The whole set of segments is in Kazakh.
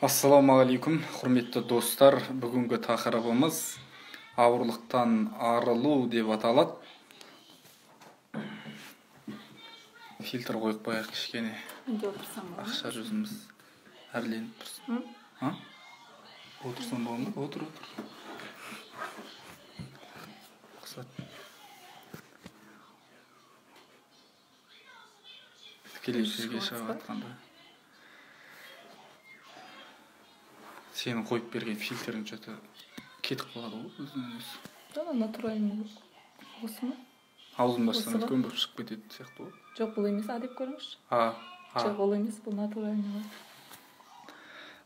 Ассалаумағалейкум, құрметті достар. Бүгінгі тақырыбымыз ауырлықтан арылу деп аталады. Фильтр қойып қояйық кішкене. Ақша жүзіміз әрленіп тұрсын. Отырсам болма? Отыр. Қысат. Тікелей жерге шығып атқанда. Сенің қойып берген фильтрің что-то кетіп қалады ғой өзінен өзі. Да, натуральный осы ма? Аузын бастан өткен болып шығып кетеді сияқты ғой. Жоқ, бұл емес, деп көріңізші. Жоқ, ол емес, бұл натуральный.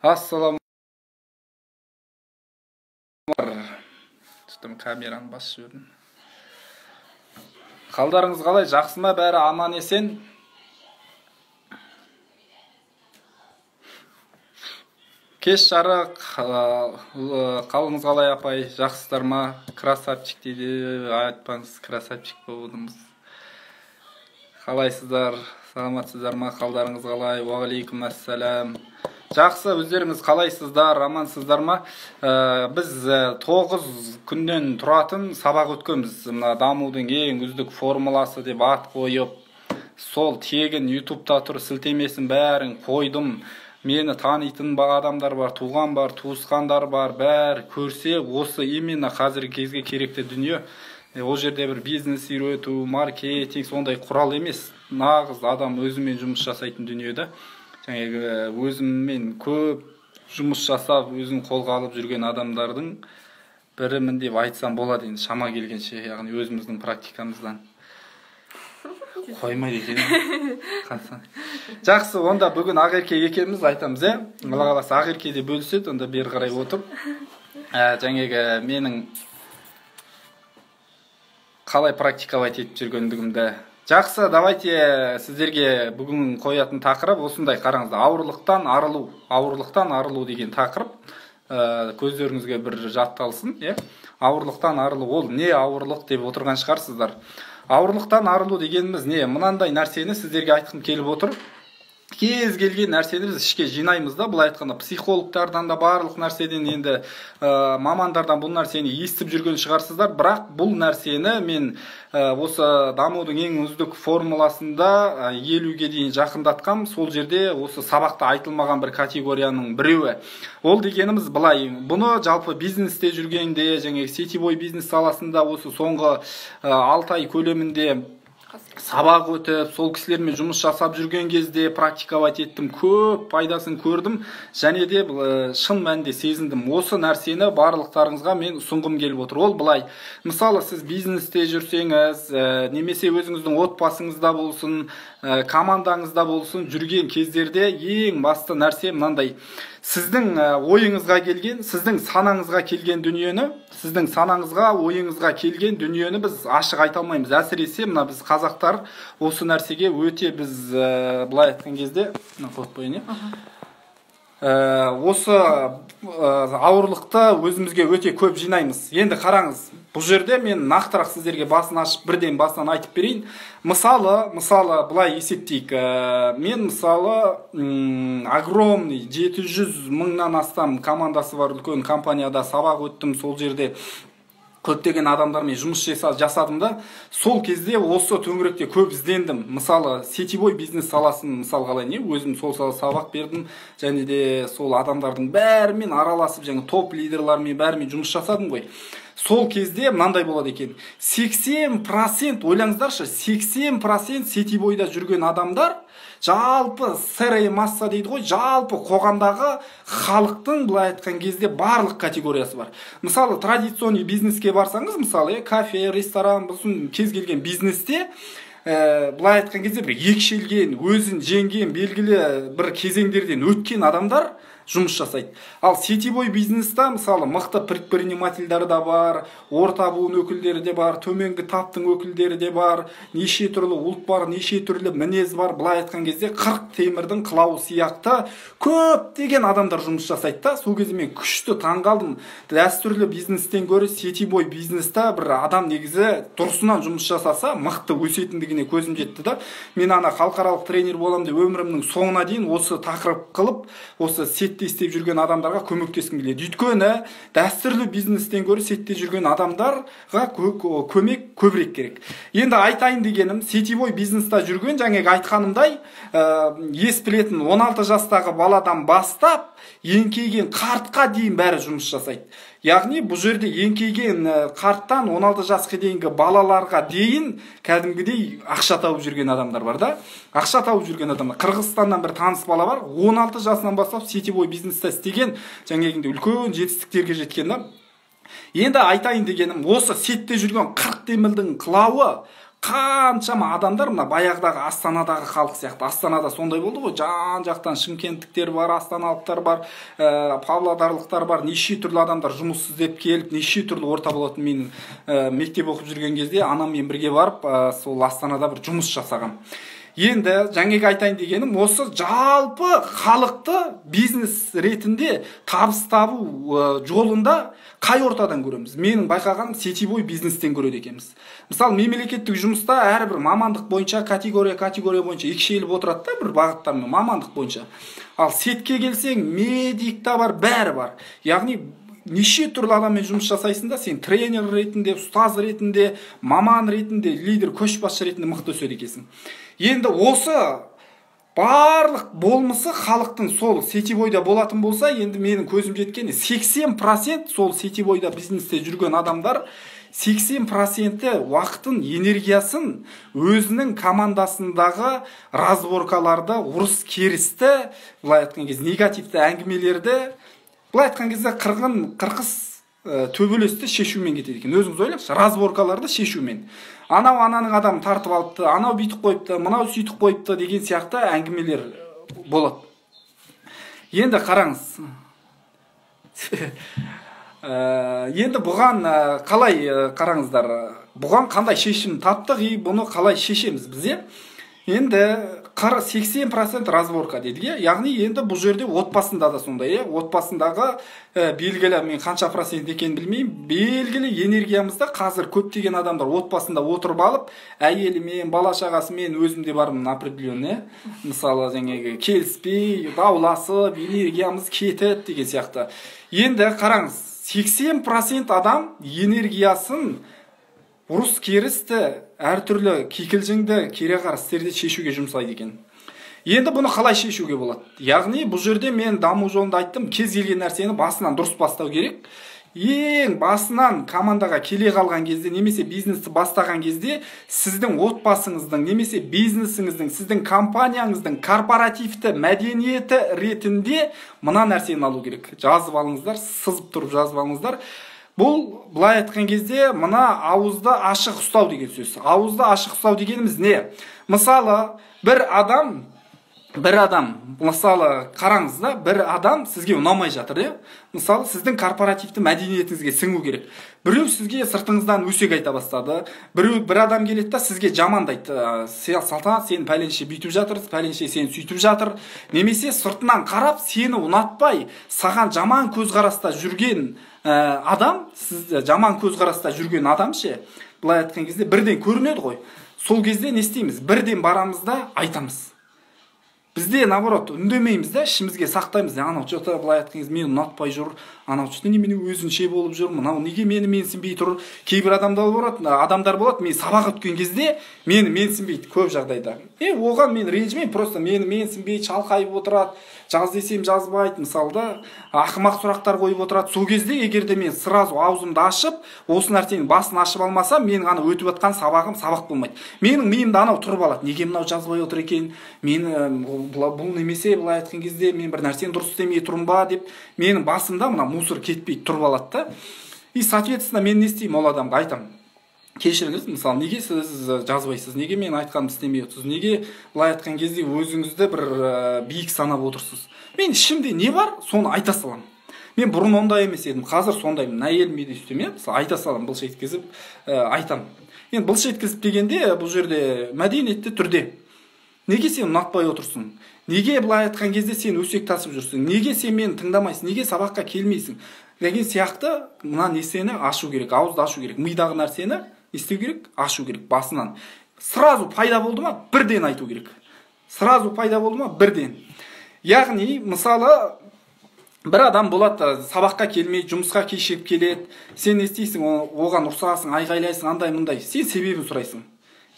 Ассалаумағалейкум. Камераны басып жібердім. Қалдарыңыз қалай? Жақсы ма? Бәрі аман есен? Кеш жарық, қалыңыз қалай апай, жақсыздар ма? Красавчик дейді, айтпаңыз, красавчик болдыңыз. Қалайсыздар, саламатсыздар ма? Қалдарыңыз қалай? Уағалейкум ассалам. Жақсы, өздеріңіз қалайсыздар, амансыздар ма? Біз 9 күннен тұратын сабақ өткенбіз. Дамудың ең үздік формуласы деп ат қойып, сол тегін ютубта тұр, сілтемесін бәрін қойдым. Мені танитын адамдар бар, туған бар, туысқандар бар, бәрі көрсе, осы именно қазіргі кезге керекті дүние. Ол жерде бір бизнес үйрету, маркетинг, сондай құрал емес. Нағыз адам өзімен жұмыс жасайтын дүниеде. Өзіммен көп жұмыс жасап, өзін қолға алып жүрген адамдардың бірімін деп айтсам болады, енді шама келгенше, яғни өзіміздің практикамыздан. Қоймайды екен. Жақсы, онда бүгін Ақерке екеніміз айтамыз, Алла қаласа Ақеркеде бөліседі, онда бері қарай отырып. Жаңағы менің қалай практиковать етіп жүргендігімді. Жақсы, давайте сіздерге бүгін қоятын тақырып осындай, қараңыз, ауырлықтан арылу. Ауырлықтан арылу деген тақырып көздеріңізге бір жатталсын. Ауырлықтан арылу, ол не ауырлық деп отырған шығарсыздар. Ауырлықтан арылу дегеніміз не? Мынандай нәрсені сіздерге айтқым келіп отыр. Кез келген нәрсені біз ішке жинаймыз да, бұл айтқанда психологтардан да барлық нәрседен енді мамандардан бұл нәрсені естіп жүрген шығарсыздар, бірақ бұл нәрсені мен осы дамудың ең үздік формуласында 50-ге дейін жақындатқам. Сол жерде осы сабақта айтылмаған бір категорияның біреуі. Ол дегеніміз былай, бұны жалпы бизнесте жүргенде, сетевой бизнес саласында осы соңғы 6 ай көлемінде сабақ өтіп, сол кісілермен жұмыс жасап жүрген кезде практиковать еттім, көп пайдасын көрдім, және де шын мәнінде сезіндім. Осы нәрсені барлықтарыңызға мен ұсынғым келіп отыр. Ол былай, мысалы сіз бизнесте жүрсеңіз, немесе өзіңіздің отбасыңызда болсын, командаңызда болсын, жүрген кездерде ең басты нәрсе мынандай: сіздің ойыңызға келген, сіздің санаңызға келген дүниені, ойыңызға келген дүниені біз ашық айта алмаймыз. Әсіресе мына біз қазақтар осы нәрсеге өте біз былай айтқан кезде, осы ауырлықты өзімізге өте көп жинаймыз. Енді қараңыз, бұл жерде мен нақтырақ сіздерге басын ашып, бірден басынан айтып берейін. Мысалы, былай есептейік. Мен мысалы огромный 700 мыңнан астам командасы бар үлкен компанияда сабақ өттім, сол жерде көптеген адамдармен жұмыс жасадым да, сол кезде осы төңіректе көп іздендім. Мысалы, сетевой бизнес саласын мысал қалай, өзім сол сабақ бердім, және де сол адамдардың бәрімен араласып, топ лидерлармен бәрімен жұмыс жасадым ғой. Сол кезде мынандай болады екен: 80%, ойлаңыздаршы, 80% сетевойда жүрген адамдар жалпы сырая масса дейді ғой, жалпы қоғамдағы халықтың былай айтқан кезде барлық категориясы бар. Мысалы, традиционный бизнеске барсаңыз, мысалы, кафе, ресторан, болсын, кез келген бизнесте былай айтқан кезде бір екшелген, өзін жеңген, белгілі бір кезеңдерден өткен адамдар жұмыс жасайды. Ал сетевой бизнеста мысалы мықты предпринимательдер да бар, орта буын өкілдері де бар, төменгі таптың өкілдері де бар, неше түрлі ұлт бар, неше түрлі мінез бар. Былай айтқан кезде 40 темірдің қылауы сияқты көптеген адамдар жұмыс жасайды да. Сол кезде мен күшті таңғалдым. Дәстүрлі бизнестен гөрі сетевой бизнеста бір адам негізі дұрысынан жұмыс жасаса мықты өсетіндігіне көзім жетті да. Мен ана халықаралық тренер боламын деп өмірімнің соңына дейін осы тақырып қылып, осы сетте істеп жүрген адамдарға көмектескім келеді. Өйткені дәстүрлі бизнестен гөрі сетте жүрген адамдарға көмек көбірек керек. Енді айтайын дегенім, сетевой бизнеста жүрген, жаңағы айтқанымдай, ес білетін 16 жастағы баладан бастап еңкейген қартқа дейін бәрі жұмыс жасайды. Яғни бұл жерде еңкейген қарттан 16 жасқа дейінгі балаларға дейін кәдімгідей ақша тауып жүрген адамдар бар да. Ақша тауып жүрген адамдар. Қырғызстаннан бір таныс бала бар, 16 жасынан бастап сетевой бизнеста істеген, жаңағындай үлкен жетістіктерге жеткен да. Енді айтайын дегенім, осы сетте жүрген 40 темірдің қылауы қаншама адамдар, мына баяғыдағы Астанадағы халық сияқты. Астанада сондай болды ғой, жан-жақтан шымкенттіктер бар, астаналықтар бар, павлодарлықтар бар, неше түрлі адамдар жұмыс іздеп келіп, неше түрлі орта болатын. Мен мектеп оқып жүрген кезде анаммен бірге барып, сол Астанада бір жұмыс жасағам. Енді жаңағы айтайын дегенім, осы жалпы халықты бизнес ретінде табыс табу жолында қай ортадан көреміз? Менің байқағаным сетевой бизнестен көреді екенбіз. Мысалы, мемлекеттік жұмыста әрбір мамандық бойынша категория бойынша екшеліп отырады да, бір бағыттармен мамандық бойынша. Ал сетке келсең, медик та бар, бәрі бар. Яғни неше түрлі адаммен жұмыс жасайсың да, сен тренер ретінде, ұстаз ретінде, маман ретінде, лидер, көшбасшы ретінде мықты өседі екенсің. Енді осы барлық болмысы халықтың сол сетевойда болатын болса, енді менің көзім жеткені 80% сол сетевойда бизнесте жүрген адамдар 80% уақытын, энергиясын өзінің командасындағы разборкаларды, ұрыс керісті, былай айтқан кезде негативті әңгімелерді, былай айтқан кезде қырғыз төбелесті шешумен кетеді екен. Өзіңіз ойлаңызшы, разборкаларды шешумен. Анау ананың адамын тартып алыпты, анау бүйтіп қойыпты, мынау сөйтіп қойыпты деген сияқты әңгімелер болады. Енді қараңыз. Енді бұған қалай қараңыздар? Бұған қандай шешім таптық, бұны қалай шешеміз біз? Енді 80% разборка деді. Яғни енді бұл жерде отбасында да сондай, отбасындағы белгілі, мен қанша процент екенін білмеймін, белгілі энергиямызда қазір көптеген адамдар отбасында отырып алып, әйелімен, бала шағасымен, өзімде бармын определенный, мысалы жаңағы келіспей, дауласып, энергиямыз кетеді деген сияқты. Енді қараңыз, 80% адам энергиясын ұрыс керісті, әртүрлі кикілжіңді, кереғар істерді шешуге жұмсайды екен. Енді бұны қалай шешуге болады? Яғни бұл жерде мен даму жолында айттым, кез келген нәрсені басынан дұрыс бастау керек. Ең басынан командаға келе қалған кезде, немесе бизнесті бастаған кезде, сіздің отбасыңыздың, немесе бизнесіңіздің, сіздің компанияңыздың корпоративті мәдениеті ретінде мына нәрсені алу керек. Жазып алыңыздар, сызып тұрып жазып алыңыздар. Бұл, былай айтқан кезде, мына ауызды ашық ұстау деген сөз. Ауызды ашық ұстау дегеніміз не? Мысалы, бір адам, мысалы, қараңыз да, бір адам сізге ұнамай жатыр, мысалы, сіздің корпоративті мәдениетіңізге сіңу керек. Біреу сізге сыртыңыздан өсек айта бастады, бір адам келеді да сізге жамандайды. Салтанат, сені пәленше бүйтіп жатыр, пәленше сені сөйтіп жатыр. Немесе сыртынан қарап, сені ұнатпай, саған жаман көзқараста жүрген адам, сіз жаман көзқараста жүрген адам ше, былай айтқан кезде бірден көрінеді ғой. Сол кезде не істейміз? Бірден барамыз да айтамыз. Бізде наоборот үндемейміз да, ішімізге сақтаймыз. Анау жота былай айтқан кезде мені ұнатпай жүр, анау жота немене өзінше болып жүр, мынау неге мені менсінбей тұр. Кейбір адамдар болады, мен сабақ өткен кезде мені менсінбейді көп жағдайда. Оған мен ренжімеймін, просто мені менсінбейді, шалқайып отырады. Жаз десем жазбайды, мысалы, ақымақ сұрақтар қойып отырады. Сол кезде егерде мен сразу аузымды ашып, осы нәрсенің басын ашып алмасам, менің ана өтіп жатқан сабағым сабақ болмайды. Менің миымда анау тұрып алады. Неге мынау жазбай отыр екен? Мен бұл немесе былай айтқан кезде мен бір нәрсені дұрыс істемей тұрмын ба деп, менің басымда мына мусор кетпейді, тұрып алады да. И соответственно мен не істеймін, ол адамға айтамын. кешіріңіз, мысалы, неге сіз жазбайсыз, неге мен айтқанымды істемей отырсыз, неге былай айтқан кезде өзіңізді бір биік санап отырсыз. Мен ішімде не бар, соны айта саламын. Мен бұрын ондай емес едім, қазір сондаймын. Әйеліме де үстеме, мысалы, айта саламын, былша еткізіп айтамын. Енді былша еткізіп дегенде бұл жерде мәдениетті түрде. Неге сен ұнатпай отырсың? Неге былай айтқан кезде сен өсек тасып жүрсің? Неге сен мені тыңдамайсың? Неге сабаққа келмейсің? Деген сияқты мына нәрсені ашу керек, ауызды ашу керек. Мидағы нәрсені істеу керек, ашу керек басынан. Сразу пайда болды ма, бірден айту керек. Сразу пайда болды ма, бірден. Яғни, мысалы, бір адам болады, сабаққа келмей, жұмысқа кешігіп келеді. Сен не істейсің, оған ұрсасың, айғайлайсың, андай мұндай. Сен себебін сұрайсың.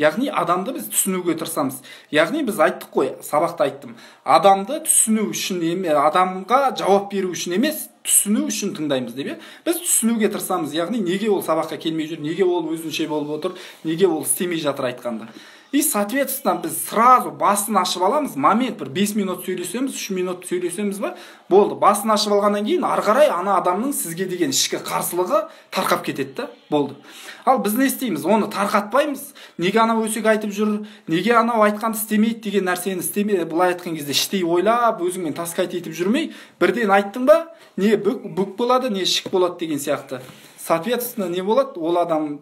Яғни адамды біз түсінуге тырысамыз. Яғни біз айттық қой, сабақта айттым. Адамды түсіну үшін емес, адамға жауап беру үшін емес, түсіну үшін тыңдаймыз деп. Біз түсінуге тырысамыз. Яғни неге ол сабаққа келмей жүр, неге ол өзінше болып отыр, неге ол істемей жатыр айтқанды. И соответственно біз сразу басын ашып аламыз. Момент бір 5 минут сөйлесеміз, 3 минут сөйлесеміз ба, болды. Басын ашып алғаннан кейін ары қарай ана адамның сізге деген ішкі қарсылығы тарқап кетеді да, болды. Ал біз не істейміз? Оны тарқатпаймыз. Неге анау өсек айтып жүр, неге анау айтқанды істемейді деген нәрсені істемей, былай айтқан кезде іштей ойлап, өзіңмен таскайт етіп жүрмей, бірден айттың ба, не бүк болады, не шік болады деген сияқты. Соответственно, не болады? Ол адам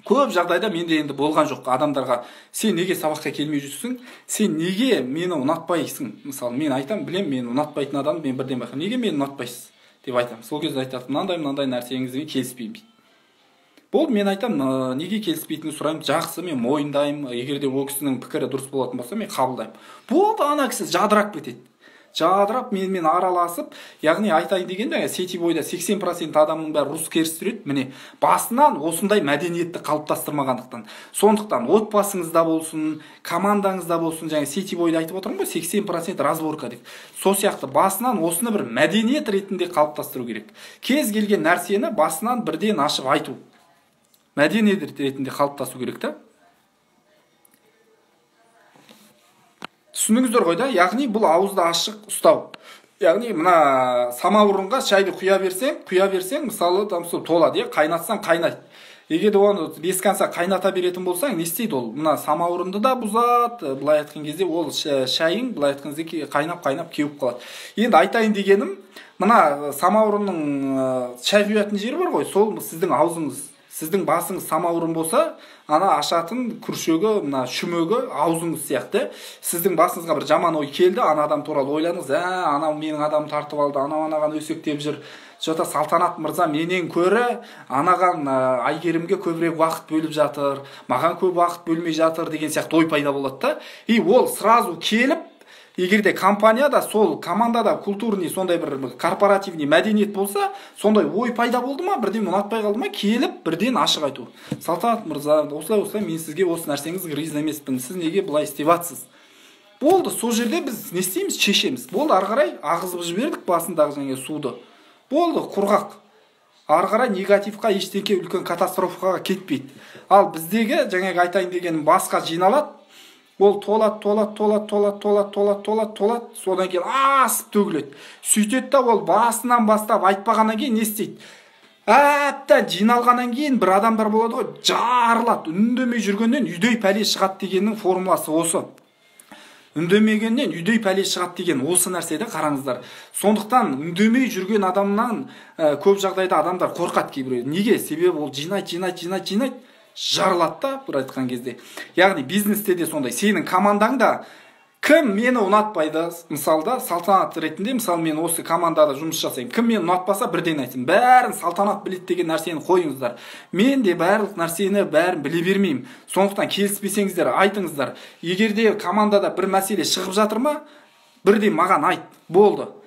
көп жағдайда менде енді болған жоқ адамдарға, сен неге сабаққа келмей жүрсің, сен неге мені ұнатпайсың? Мысалы, мен айтам, білем, мен ұнатпайтын адамды мен бірден байқаймын. Неге мені ұнатпайсыз деп айтам. Сол кезде айтады, мынандай нәрсеңізге келіспеймін. Болды, мен айтам, неге келіспейтінін сұраймын, жақсы, мен мойындаймын, егер де ол кісінің пікірі дұрыс болатын болса, мен қабылдаймын. Болды, ана кісі жадырап кетеді. Жадырап менімен араласып, яғни айтайын дегенде, сетевойда 80% адамның бәрі рус керіс жүреді. Міне, басынан осындай мәдениетті қалыптастырмағандықтан. Сондықтан отбасыңызда болсын, командаңызда болсын, жаңа сетевойда айтып отырмын ғой, 80% разборка деп. Сол сияқты басынан осыны бір мәдениет ретінде қалыптастыру керек. Кез келген нәрсені басынан бірден ашып айту. Мәдениет ретінде қалыптасу керек та. Түсініңіздер ғой да, яғни бұл ауызды ашық ұстау. Яғни мына самаурынға шайды құя берсең, мысалы толады, қайнатсаң қайнайды. Егер де оны бесканса қайната беретін болсаң, не істейді ол? Мына самаурынды да бұзады, былай айтқан кезде ол шайың, былай айтқан кезде қайнап кеуіп қалады. Енді айтайын дегенім, мына самаурынның шай құятын жері бар ғой, сол сіздің аузыңыз. Сіздің басыңыз самаурын болса, ана ашатын күршегі, мына шүмегі аузыңыз сияқты. Сіздің басыңызға бір жаман ой келді, ана адам туралы ойланыңыз, анау менің адам тартып алды, анау анаған өсектеп жүр. Жота Салтанат мырза менен көрі анаған Айгерімге көбірек уақыт бөліп жатыр, маған көп уақыт бөлмей жатыр деген сияқты ой пайда болады да. И ол сразу келіп, егерде компанияда, сол командада культурный сондай бір корпоративный мәдениет болса, сондай ой пайда болды ма, бірден ұнатпай қалды ма, келіп бірден ашық айту. Салтанат мырза, осылай, мен сізге осы нәрсеңіз риза емеспін, сіз неге бұлай істеп жатсыз? Болды, сол жерде біз не істейміз, шешеміз. Болды, ары қарай ағызып жібердік басындағы жаңа суды. Болды, құрғақ. Ары қарай негативқа, ештеңке үлкен катастрофаға кетпейді. Ал біздегі жаңағы айтайын дегенім басқа жиналады. Ол толат, содан кейін асып төгіледі. Сөйтеді да ол басынан бастап айтпағаннан кейін не істейді? Әптен жиналғаннан кейін бір адамдар болады ғой, жарылады. Үндемей жүргеннен үйдей пәле шығады дегеннің формуласы осы. Үндемегеннен үйдей пәле шығады деген осы нәрседе қараңыздар. Сондықтан үндемей жүрген адамнан көп жағдайда адамдар қорқады кейбіреу. Неге? Себебі ол жинайды. Жарылады да, бір айтқан кезде. Яғни бизнесте де сондай. Сенің командаңда кім мені ұнатпайды? Мысалда Салтанат ретінде, мысалы мен осы командада жұмыс жасаймын. Кім мені ұнатпаса бірден айтсын. Бәрін Салтанат біледі деген нәрсені қойыңыздар. Мен де барлық нәрсені бәрін біле бермеймін. Сондықтан келіспесеңіздер, айтыңыздар. Егер де командада бір мәселе шығып жатыр ма, бірден маған айт. Болды.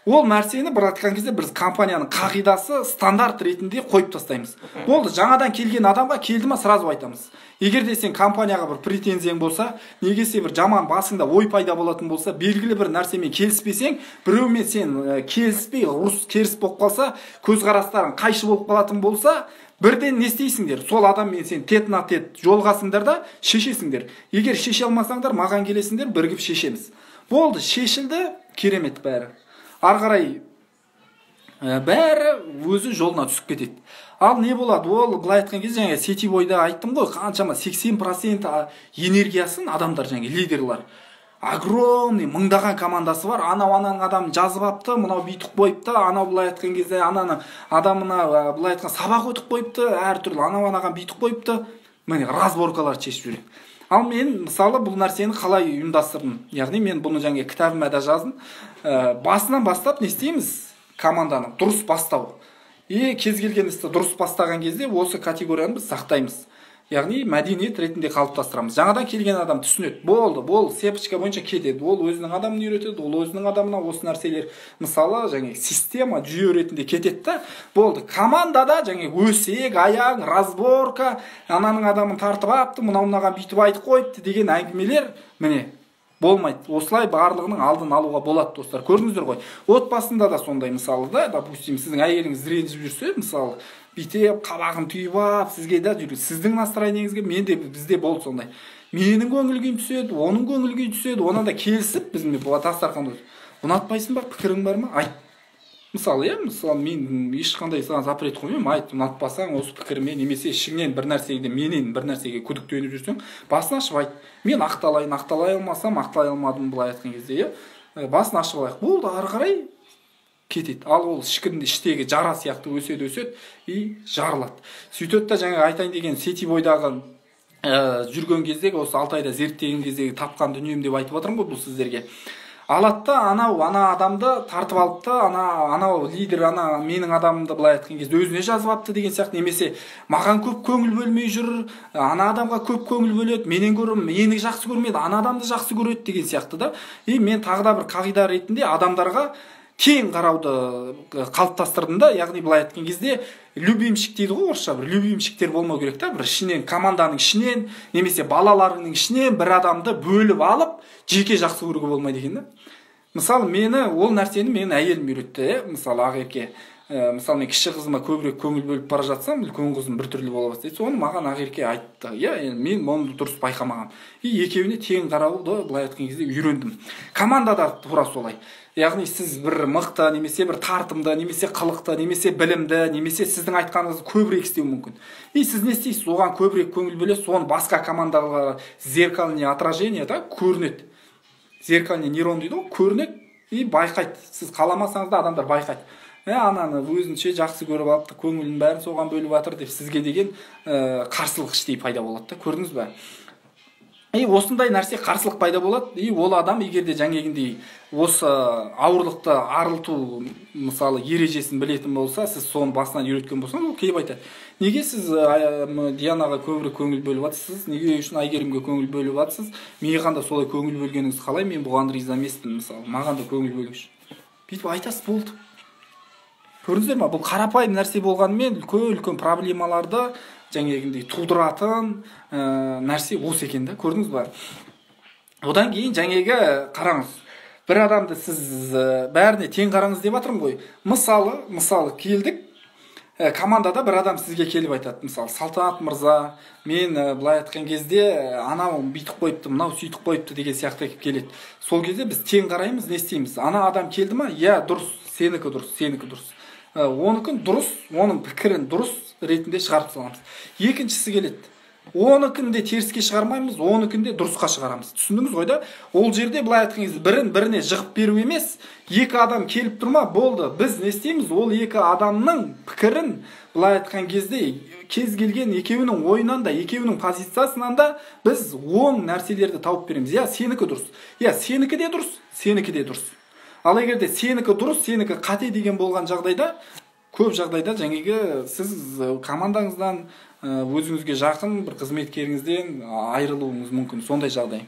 Ол нәрсені бір айтқан кезде біз компанияның қағидасы стандарт ретінде қойып тастаймыз. Болды, жаңадан келген адамға келді ма сразу айтамыз. Егер де сен компанияға бір претензияң болса, негесе бір жаман басыңда ой пайда болатын болса, белгілі бір нәрсемен келіспесең, біреумен сен келіспей, ұрыс керіс болып қалса, көзқарастарың қайшы болып қалатын болса, бірден не істейсіңдер? Сол адаммен сен тет-на-тет жолғасыңдар да шешесіңдер. Егер шеше алмасаңдар, маған келесіңдер, бірігіп шешеміз. Болды, шешілді, керемет бәрі. Ары қарай бәрі өзі жолына түсіп кетеді. Ал не болады? Ол былай айтқан кезде жаңа сетевойда айттым ғой, қаншама 80% энергиясын адамдар жаңа лидерлар огромный мыңдаған командасы бар. Анау ананың адамын жазып апты, мынау бүйтіп қойыпты, анау былай айтқан кезде ананың адамына былай айтқан сабақ өтіп қойыпты, әртүрлі анау анаған бүйтіп қойыпты. Міне разборкалар шешіп жүреді. Ал мен мысалы бұл нәрсені қалай ұйымдастырдым? Яғни мен бұны жаңа кітабыма да жаздым. Басынан бастап не істейміз? Команданы дұрыс бастау. Кез келген істі дұрыс бастаған кезде осы категорияны біз сақтаймыз. Яғни мәдениет ретінде қалыптастырамыз. Жаңадан келген адам түсінеді. Болды, сепочка бойынша кетеді. Ол өзінің адамын үйретеді, ол өзінің адамына осы нәрселер, мысалы, жаңа система, жүйе ретінде кетеді да. Болды. Командада жаңа өсек, аяң, разборка, ананың адамын тартып апты, мынаған бүйтіп айтып қойыпты деген әңгімелер, міне, болмайды. Осылай барлығының алдын алуға болады, достар. Көрдіңіздер ғой. Отбасында да сондай, мысалы да, допустим, сіздің әйеліңіз ренжіп жүрсе, мысалы, бүйтіп қабағын түйіп ап, сізге да жүреді. Сіздің настроениеңізге бізде болды сондай. Менің көңіл күйім түседі, оның көңіл күйі түседі, ona да келісіп, біз дастарханда ұнатпайсың ба, пікірің бар ма? Айт. Мысалы, мен ешқандай саған запрет қоймаймын, айт, ұнатпасаң осы пікіріме, немесе ішіңнен менен бір нәрсеге күдіктеніп жүрсең, басын ашып айт. Мен ақталай алмасам, ақталай алмадым былай айтқан кезде, басын ашып алайық. Болды, ары қарай кетеді. Ал ол іштегі жара сияқты өседі и жарылады. Сөйтеді да жаңа айтайын деген сетевойдағы жүрген кездегі, осы 6 айда зерттеген кездегі тапқан дүнием деп айтып отырмын ғой бұл сіздерге. Алады да ана адамды тартып алып та, анау лидер, менің адамымды былай айтқан кезде өзіне жазып апты деген сияқты, немесе маған көп көңіл бөлмей жүр, ана адамға көп көңіл бөледі, менен гөрі мені жақсы көрмейді, ана адамды жақсы көреді деген сияқты да. Мен тағы да бір қағида ретінде адамдарға тең қарауды қалыптастырдым да. Яғни былай айтқан кезде любимчик дейді ғой орысша, бір любимчиктер болмау керек та, бір ішінен, команданың ішінен, немесе балаларының ішінен бір адамды бөліп алып, жеке жақсы көруге болмайды екен да. Мысалы, ол нәрсені менің әйелім үйретті, мысалы Ақерке. Мысалы, мен кіші қызыма көбірек көңіл бөліп бара жатсам, үлкен қызым біртүрлі бола бастайды. Соны маған Ақерке айтты. Мен оны дұрыс байқамаған. Екеуіне тең қарауды былай айтқан кезде үйрендім. Командада тура солай. Яғни сіз бір мықты, немесе бір тартымды, немесе қылықты, немесе білімді, немесе сіздің айтқаныңызды көбірек істеу мүмкін. Сіз не істейсіз? Оған көбірек көңіл бөлесіз, соны басқа командаға зеркальное отражение да көрінеді. Зеркальный нейрон дейді ғой, көрінеді и байқайды. Сіз қаламасаңыз да адамдар байқайды. Ананы өзінше жақсы көріп алыпты, көңілін бәрін соған бөліп жатыр деп сізге деген қарсылық іштей пайда болады да. Көрдіңіз бе? Осындай нәрсе қарсылық пайда болады. Ол адам егерде жаңегіндей осы ауырлықты арылту мысалы ережесін білетін болса, сіз соны басынан үйреткен болсаңыз, ол келіп айтады. Неге сіз Дианаға көбірек көңіл бөліп жатсыз? Неге үшін Айгерімге көңіл бөліп жатсыз? Маған да солай көңіл бөлгеніңіз қалай? Мен бұған риза емеспін, мысалы. Маған да көңіл бөліңізші. Бүйтіп айтасыз, болды. Көрдіңіздер ме? Бұл қарапайым нәрсе болғанымен үлкен проблемаларды жаңегіндей тудыратын нәрсе осы екен да. Көрдіңіз бе? Одан кейін жаңегі қараңыз. Бір адамды сіз бәріне тең қараңыз деп жатырмын ғой. Мысалы келдік, командада бір адам сізге келіп айтады. Мысалы, Салтанат мырза, мен былай айтқан кезде анау бүйтіп қойыпты, мынау сөйтіп қойыпты деген сияқты келеді. Сол кезде біз тең қараймыз, не істейміз? Ана адам келді ма? Дұрыс, сенікі дұрыс. Оныкі дұрыс, оның пікірін дұрыс ретінде шығарып саламыз. Екіншісі келеді. Оныкінде теріске шығармаймыз, оныкінде дұрысқа шығарамыз. Түсіндіңіз ғой да? Ол жерде былай айтқан кезде біріне жығып беру емес, екі адам келіп тұрма, болды. Біз не істейміз? Ол екі адамның пікірін былай айтқан кезде кез келген екеуінің ойынан да, екеуінің позициясынан да біз оң нәрселерді тауып береміз. Сенікі дұрыс. Сенікі де дұрыс, сенікі де дұрыс. Ал егерде сенікі дұрыс, сенікі қате деген болған жағдайда, көп жағдайда жаңағы сіз командаңыздан, өзіңізге жақын бір қызметкеріңізден айырылуыңыз мүмкін, сондай жағдай.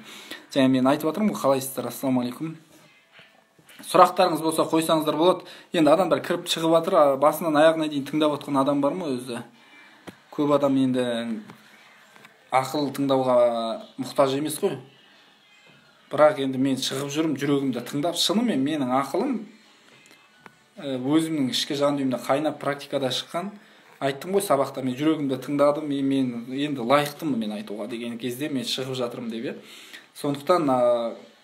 Және мен айтып жатырмын ғой, қалайсыздар? Ассалаумағалейкум. Сұрақтарыңыз болса қойсаңыздар болады. Енді адамдар кіріп шығып жатыр, басынан аяғына дейін тыңдап отқан адам бар ма өзі? Көп адам енді ақыл тыңдауға мұқтаж емес қой. Бірақ енді мен шығып жүрім, жүрегімді тыңдап, шынымен менің ақылым өзімнің ішкі жан дүниемде қайнап практикада шыққан. Айттым ғой сабақта, мен жүрегімді тыңдадым, мен енді лайықтымын мен айтуға деген кезде мен шығып жатырмын деп. Сондықтан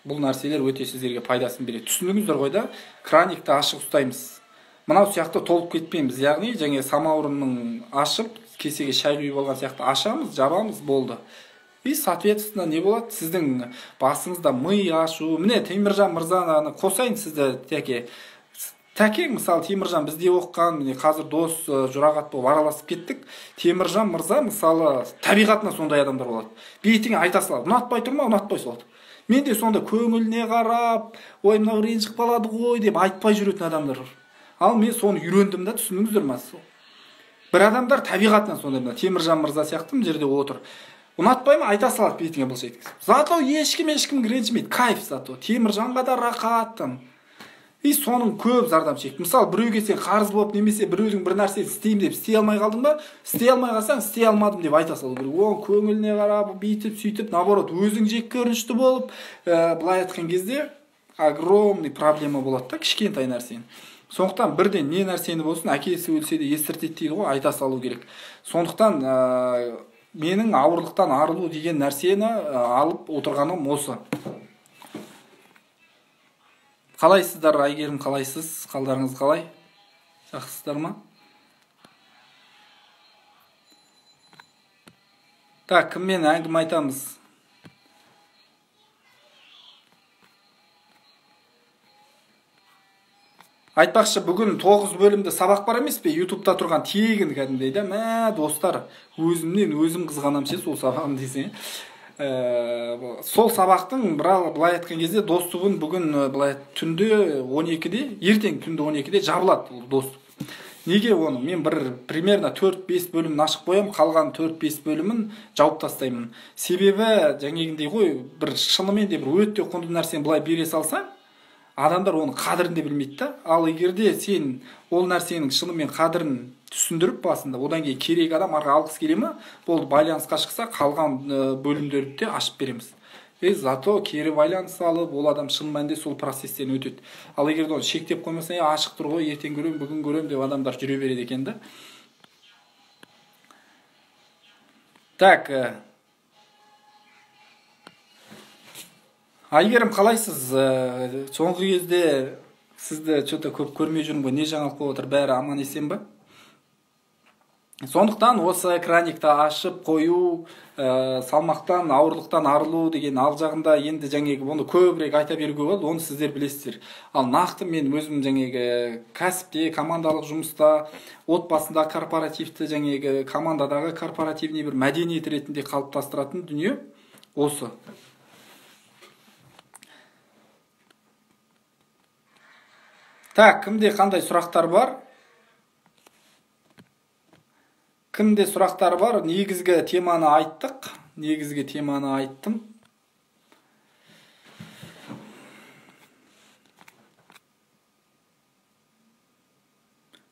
бұл нәрселер өте сіздерге пайдасын береді. Түсіндіңіздер ғой да? Краникті ашық ұстаймыз. мынау сияқты толып кетпейміз. Яғни жаңа самаурынның ашып, кесеге шай құйып алған сияқты ашамыз, жабамыз, болды. И соответственно не болады? Сіздің басыңызда ми ашу. Міне Теміржан мырзаны қосайын сізді Тәкең, мысалы, Теміржан бізде оқыған, міне қазір дос, жұрағат болып араласып кеттік. Теміржан мырза, мысалы, табиғатына сондай адамдар болады. Бетіңе айта салады. Ұнатпай тұр ма, ұнатпай салады. Мен де сонда көңіліне қарап, ой, мынау ренжіп қалады ғой деп айтпай жүретін адамдар. Ал мен соны үйрендім да, түсіндіңіздер ме? Бір адамдар табиғатынан сондай, Теміржан мырза сияқты мына жерде отыр. Ұнатпай ма, айта салады бетіңе бұл шетке. Зато ешкім ренжімейді, кайф зато. Теміржанға да рақаттым. И соның көп зардап шекті. Мысалы, біреуге сен қарыз болып, немесе біреудің бір нәрсені істеймін деп істей алмай қалдың ба? Істей алмай қалсаң, істей алмадым деп айта салу керек. Оң көңіліне қарап, бүйтіп, сөйтіп, наоборот, өзің жек көрінішті болып, былай айтқан кезде огромный проблема болады да, кішкентай нәрсені. Сондықтан бірден не нәрсені болсын, әкесі өлсе де естіртеді дейді ғой, айта салу керек. Сондықтан менің ауырлықтан арылу деген нәрсені алып отырғаным осы. Қалайсыздар, Айгерім, қалайсыз? Қалдарыңыз қалай? Жақсысыздар ма? Так, кіммен әңгіме айтамыз? Айтпақшы, бүгін 9 бөлімді сабақ бар емес пе? Ютубта тұрған тегін кәдімгідей да. Мә, достар, өзімнен өзім қызғанам ше сол сабағым десең. Сол сабақтың былай айтқан кезде достығын бүгін былай түнде 12-де, ертең түнде 12-де жабылады ол достық. Неге оны? Мен примерно 4-5 бөлімін ашып қоям, қалған 4-5 бөлімін жауып тастаймын. Себебі жаңегіндей ғой, бір шынымен де бір өте құнды нәрсені былай бере салсаң, адамдар оның қадірін де білмейді да. Ал егерде сен ол нәрсенің шынымен қадірін түсіндіріп басында, одан кейін керек адам арға алғысы келе ме, болды, байланысқа шықса, қалған бөлімдерді де ашып береміз. Зато кері байланыс алып, ол адам шын мәнінде сол процестен өтеді. Ал егерде оны шектеп қоймаса, ашық тұр ғой, ертең көрем, бүгін көрем деп адамдар жүре береді екен да. Так, Айгерім, қалайсыз? Соңғы кезде сізді что-то көп көрмей жүрмін ғой, не жаңалық болып отыр, бәрі аман есен ба? Сондықтан осы экраникті ашып қою, салмақтан, ауырлықтан арылу деген ал жағында енді жаңегі оны көбірек айта беруге болады, оны сіздер білесіздер. Ал нақты мен өзім жаңегі кәсіпте, командалық жұмыста, отбасында корпоративті, жаңегі командадағы корпоративный бір мәдениет ретінде қалыптастыратын дүние осы. Так, кімде қандай сұрақтар бар? Кімде сұрақтар бар? Негізгі теманы айттық. Негізгі теманы айттым.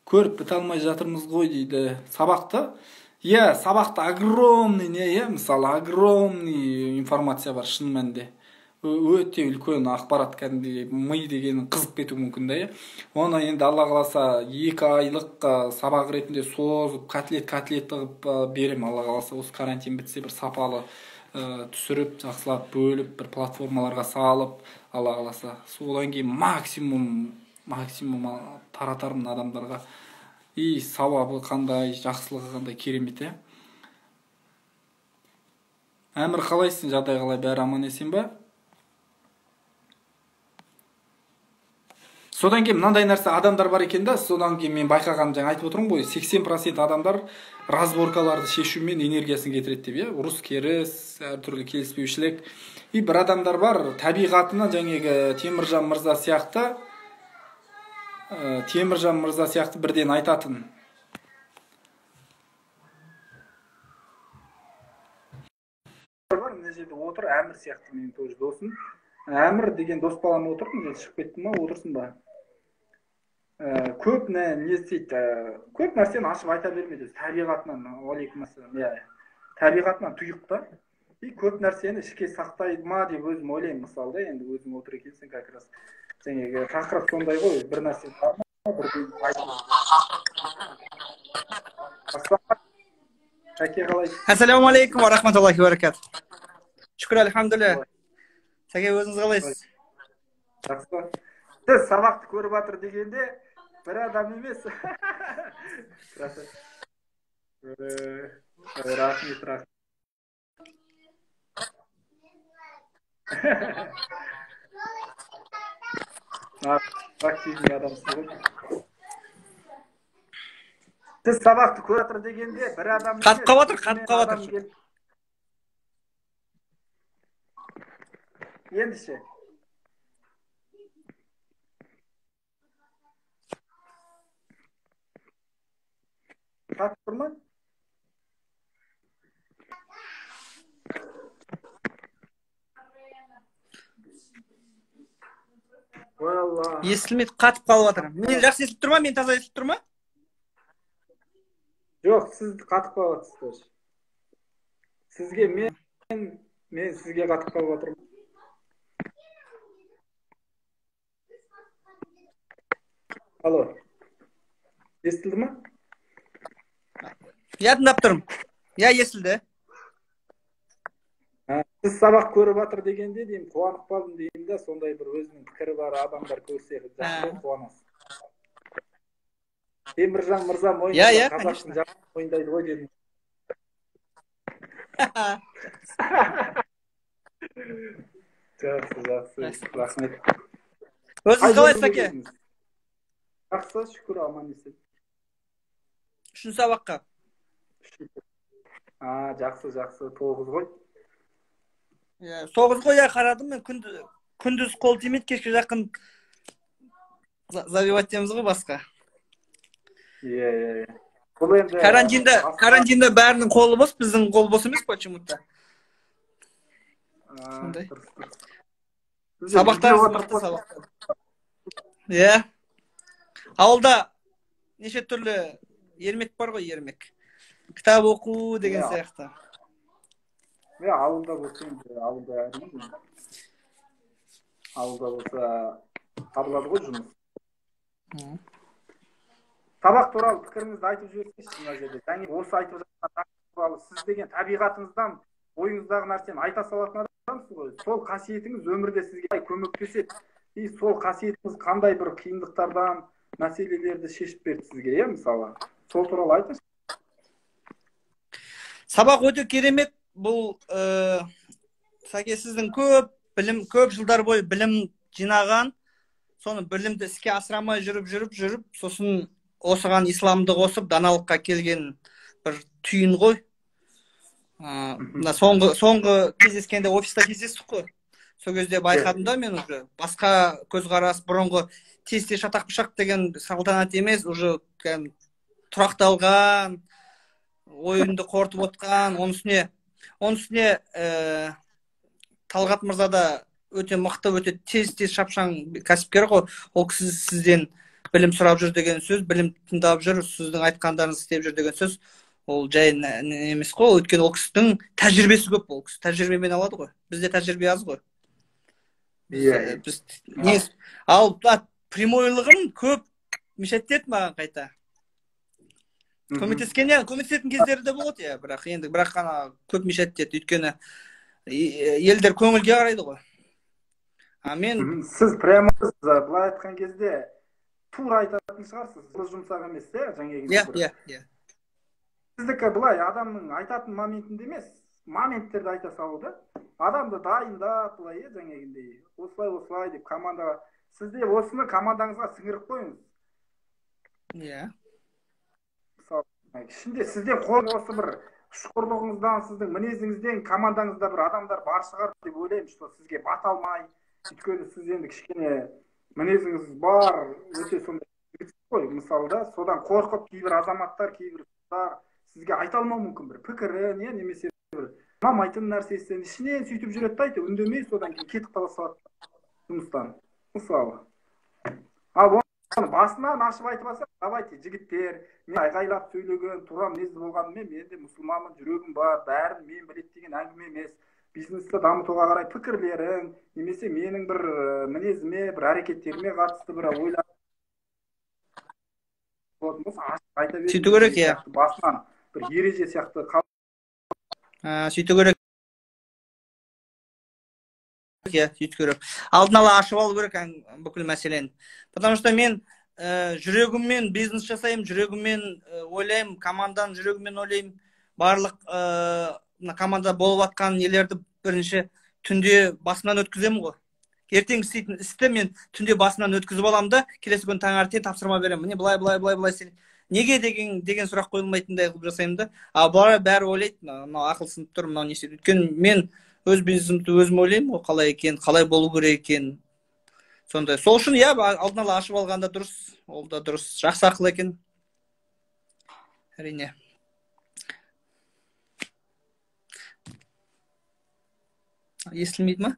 Көріп біте алмай жатырмыз ғой дейді. Сабақты? Сабақты огромный мысалы огромный информация бар шын мәнінде. Өте үлкен ақпарат кәдімгідей ми деген қызып кетуі мүмкін да. Оны енді Алла қаласа 2 айлық сабақ ретінде созып, котлет қылып берем Алла қаласа. Осы карантин бітсе бір сапалы түсіріп, жақсылап бөліп, бір платформаларға салып, Алла қаласа. Содан кейін максимум таратармын адамдарға. И сауабы қандай, жақсылығы қандай керемет. Әмір, қалайсың? Жағдай қалай? Бәрі аман есен ба? Содан кейін мынандай нәрсе адамдар бар екен да, содан кейін мен байқағаным, жаңа айтып отырмын ғой, 80% адамдар разборкаларды шешумен энергиясын кетіреді деп, ұрыс керіс, әртүрлі келіспеушілік. И бір адамдар бар, табиғатына жаңағы Теміржан мырза сияқты бірден айтатын. Бар, мына жерде отыр, Әмір сияқты менің тоже досым. Әмір деген дос балам отыр, мына жерде шығып кетті ма, отырсың ба? Көп нәрсені ашып айта бермейді. Табиғатынан, алейкум ассалам, табиғатынан тұйық та. И көп нәрсені ішке сақтайды ма деп өзім ойлаймын, мысалы, енді өзің отыр екенсің, как раз жаңағы тақырып сондай ғой, бір нәрсе бар ма, бірден айтып. Ассаламу алейкум ва рахматуллахи ва баракатух. Шүкір, альхамдулилlah. Сәке, өзіңіз қалайсыз? Жақсы. Сіз сабақты көріп жатыр дегенде, бір адам емес. Рахмет, рахмет. Активный адамсыз ғой. Сіз сабақты көріп жатыр дегенде бір адам Қатып қалып жатыр. Ендіше. Қатып тұр ма? Естілмейді, қатып қалып жатыр. Мен жақсы естіліп тұр ма? Мен таза естіліп тұр ма? Жоқ, сіз қатып қалып жатырсыз. Сізге мен сізге қатып қалып жатырмын. Алло. Естілді ма? Я тыңдап тұрмын. Я естілді. Сіз сабақ көріп жатыр дегенде деймін, қуанып қалдым деймін да, сондай бір өзінің пікірі бар адамдар көрсе жақсы қуанасыз. Теміржан мырза мойындайды, қазақтың жақсы мойындайды ғой дедім. Жақсы, рахмет. Өзіңіз қалайсыз, әке? Жақсы, шүкір, аман есен. Үшінші сабаққа? Жақсы, 9 ғой. 9 ғой, қарадым мен, күндіз қол тимейді, кешке жақын забивать етеміз ғой басқа. Карантинда бәрінің қолы бос, біздің қол бос емес почему-то. Сабақтарыңыз мықты сабақтар. Ауылда неше түрлі ермек бар ғой, ермек. Кітап оқу деген сияқты. Ауылда болса, табылады ғой жұмыс. Сабақ туралы пікіріңізді айтып жіберсеңізші мына жерде. Және осы айтып жатқан тақырып туралы сіз деген табиғатыңыздан ойыңыздағы нәрсені айта салатын адамсыз ғой. Сол қасиетіңіз өмірде сізге көмектеседі. И сол қасиетіңіз қандай бір қиындықтардан мәселелерді шешіп берді сізге, мысалы. Сол туралы айтыңызшы. Сабақ өте керемет. Бұл сәке сіздің көп жылдар бойы білім жинаған, соны білімді іске асырамай жүріп, сосын осыған исламды қосып, даналыққа келген бір түйін ғой. Соңғы кездескенде офиста кездестік қой. Сол кезде байқадым да мен уже басқа көзқарас, бұрынғы тез шатақ пышақ деген салтанат емес, уже тұрақталған, ойынды қорытып отқан, оның үстіне Талғат мырза да өте мықты, өте тез шапшаң кәсіпкер ғой. Ол кісі сізден білім сұрап жүр деген сөз, білім тыңдап жүр, сіздің айтқандарыңызды істеп жүр деген сөз. Ол жай емес қой, өйткені ол кісінің тәжірибесі көп, ол кісі тәжірибемен алады ғой. Бізде тәжірибе аз ғой. Ал прямойлығын көп мешеттеді маған қайта. Көмектесетін кездері де болады, бірақ қана көп мешеттеді, өйткені елдер көңілге қарайды ғой. Сіз прямойлығыз, былай айтқан кезде тура айтатын шығарсыз, бұл жұмсақ емес, Иә. Сіздікі былай адамның айтатын моментінде емес, моменттерді айта салу да. Адамды дайындап, былай, осылай деп командаға. Сізде осыны командаңызға сіңіріп қойыңыз. Иә. Ішінде сізден осы бір шұқырлығыңыздан, сіздің мінезіңізден командаңызда бір адамдар бар шығар деп ойлаймын, что сізге бата алмай, өйткені сіз енді кішкене мінезіңіз бар, өте сондай ғой, мысалы да, содан қорқып кейбір азаматтар, кейбір қыздар сізге айта алмау мүмкін бір пікірі, немесе бір ұнамайтын нәрсесін ішінен сөйтіп жүреді да, үндемей, содан кейін кетіп қала салады жұмыстан, мысалы. Ал басынан ашып айтып алса, давайте жігіттер, мен айғайлап сөйлеген, тура мінезді болғанымен, мен де мұсылманмын, жүрегім бар, бәрін мен біледі деген әңгіме емес. Бизнесті дамытуға қарай пікірлерің, немесе менің бір мінезіме, бір әрекеттеріме қатысты бір ойлар. Сөйту керек, иә. Басынан бір ереже сияқты сөйту керек. Сөйту керек. Алдын ала ашып алу керек бүкіл мәселені. Потому что мен жүрегіммен бизнес жасаймын, жүрегіммен ойлаймын, команданың жүрегімен ойлаймын. Барлық мына команда болып жатқан нелерді бірінші түнде басынан өткіземін ғой. Ертең істейтін істі мен түнде басынан өткізіп аламын да, келесі күні таңертең тапсырма беремін. Міне былай сен неге деген сұрақ қойылмайтындай қылып жасаймын да. А бұлар бәрі ойлайды, мынау ақылсынып тұр, мынау не істейді. Өйткені мен өз бизнесімді өзім ойлаймын ғой, қалай екен, қалай болу керек екен. Сондай. Сол үшін алдын ала ашып алғанда дұрыс, ол да дұрыс. Жақсы ақыл екен. Әрине. Естілмейді ма?